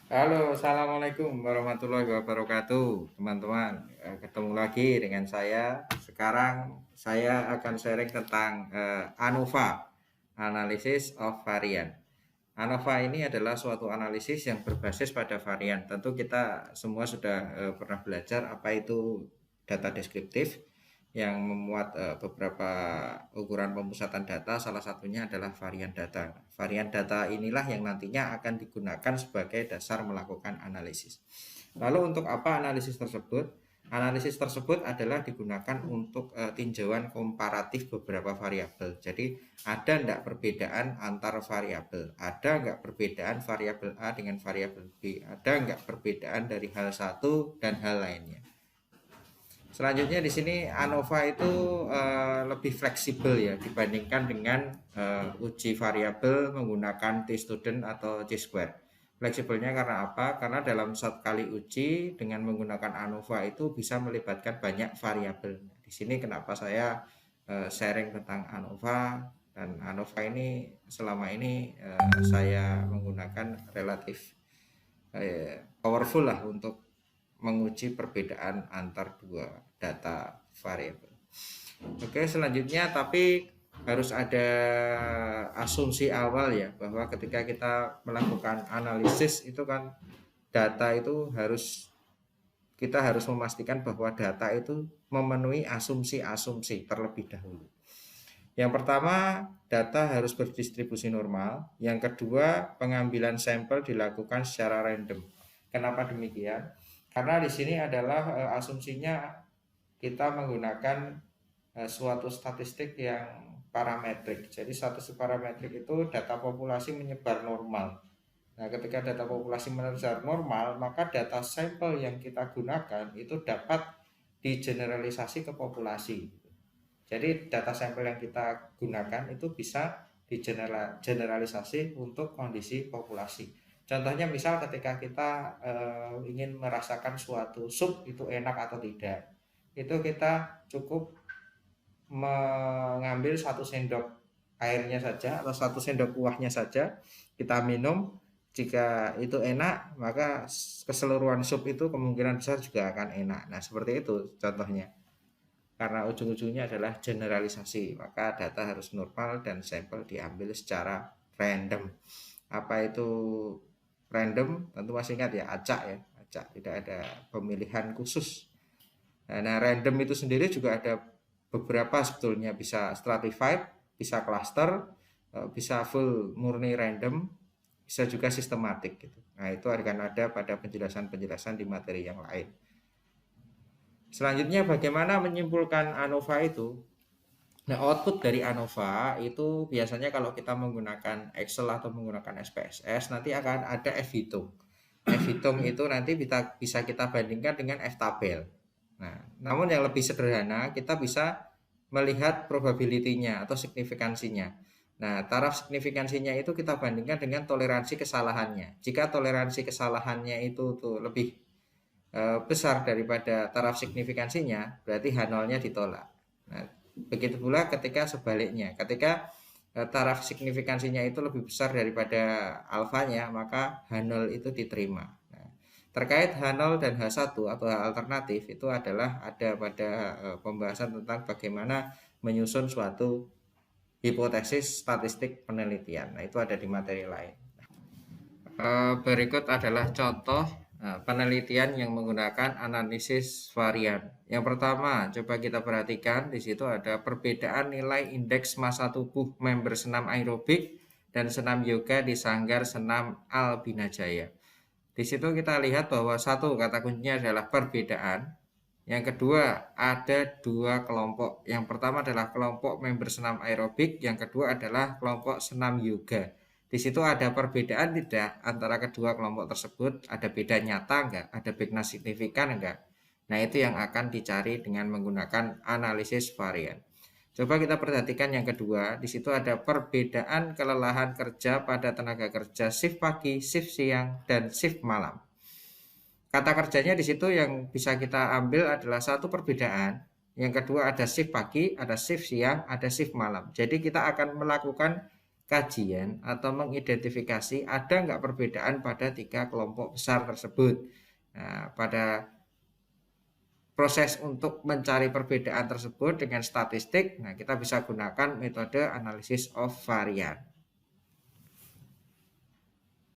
Halo, assalamualaikum warahmatullahi wabarakatuh, teman-teman. Ketemu lagi dengan saya. Sekarang saya akan sharing tentang ANOVA, Analysis of Variant. ANOVA ini adalah suatu analisis yang berbasis pada varian. Tentu kita semua sudah pernah belajar apa itu data deskriptif yang memuat beberapa ukuran pemusatan data, salah satunya adalah varian data. Varian data inilah yang nantinya akan digunakan sebagai dasar melakukan analisis. Lalu untuk apa analisis tersebut? Analisis tersebut adalah digunakan untuk tinjauan komparatif beberapa variabel. Jadi ada enggak perbedaan antar variabel? Ada enggak perbedaan variabel A dengan variabel B? Ada enggak perbedaan dari hal satu dan hal lainnya? Selanjutnya di sini ANOVA itu lebih fleksibel ya dibandingkan dengan uji variabel menggunakan T-student atau T-square. Fleksibelnya karena apa? Karena dalam satu kali uji dengan menggunakan ANOVA itu bisa melibatkan banyak variabel. Di sini kenapa saya sharing tentang ANOVA, dan ANOVA ini selama ini saya menggunakan relatif powerful lah untuk menguji perbedaan antar dua data variabel. Oke, selanjutnya tapi harus ada asumsi awal ya, bahwa ketika kita melakukan analisis itu kan data itu kita harus memastikan bahwa data itu memenuhi asumsi-asumsi terlebih dahulu. Yang pertama, data harus berdistribusi normal. Yang kedua, pengambilan sampel dilakukan secara random. Kenapa demikian? Karena di sini adalah asumsinya kita menggunakan suatu statistik yang parametrik. Jadi statistik parametrik itu data populasi menyebar normal. Nah, ketika data populasi menyebar normal, maka data sampel yang kita gunakan itu dapat digeneralisasi ke populasi. Jadi data sampel yang kita gunakan itu bisa digeneralisasi untuk kondisi populasi. Contohnya misal ketika kita ingin merasakan suatu sup itu enak atau tidak, itu kita cukup mengambil 1 sendok airnya saja atau 1 sendok kuahnya saja, kita minum. Jika itu enak, maka keseluruhan sup itu kemungkinan besar juga akan enak. Nah, seperti itu contohnya. Karena ujung-ujungnya adalah generalisasi, maka data harus normal dan sampel diambil secara random. Apa itu random? Tentu masih ingat ya, acak ya, acak, tidak ada pemilihan khusus. Nah, random itu sendiri juga ada beberapa sebetulnya, bisa stratified, bisa cluster, bisa full murni random, bisa juga sistematik gitu. Nah, itu akan ada pada penjelasan-penjelasan di materi yang lain. Selanjutnya bagaimana menyimpulkan ANOVA itu? Nah, output dari ANOVA itu biasanya kalau kita menggunakan Excel atau menggunakan SPSS nanti akan ada F-hitung. F-hitung itu nanti bisa kita bandingkan dengan F-tabel. Nah, namun yang lebih sederhana kita bisa melihat probability-nya atau signifikansinya. Nah, taraf signifikansinya itu kita bandingkan dengan toleransi kesalahannya. Jika toleransi kesalahannya itu tuh lebih besar daripada taraf signifikansinya, berarti H0-nya ditolak. Nah, begitu pula ketika sebaliknya, ketika taraf signifikansinya itu lebih besar daripada alfanya, maka H0 itu diterima. Nah, terkait H0 dan H1 atau H alternatif itu adalah ada pada pembahasan tentang bagaimana menyusun suatu hipotesis statistik penelitian. Nah, itu ada di materi lain. Berikut adalah contoh penelitian yang menggunakan analisis varian. Yang pertama, coba kita perhatikan di situ ada perbedaan nilai indeks massa tubuh member senam aerobik dan senam yoga di Sanggar Senam Albinajaya. Di situ kita lihat bahwa satu kata kuncinya adalah perbedaan. Yang kedua, ada dua kelompok. Yang pertama adalah kelompok member senam aerobik, yang kedua adalah kelompok senam yoga. Di situ ada perbedaan tidak antara kedua kelompok tersebut? Ada beda nyata enggak? Ada beda signifikan enggak? Nah, itu yang akan dicari dengan menggunakan analisis varian. Coba kita perhatikan yang kedua, di situ ada perbedaan kelelahan kerja pada tenaga kerja shift pagi, shift siang, dan shift malam. Kata kerjanya di situ yang bisa kita ambil adalah satu perbedaan. Yang kedua ada shift pagi, ada shift siang, ada shift malam. Jadi kita akan melakukan kajian atau mengidentifikasi ada nggak perbedaan pada 3 kelompok besar tersebut. Nah, pada proses untuk mencari perbedaan tersebut dengan statistik, nah kita bisa gunakan metode analysis of variance.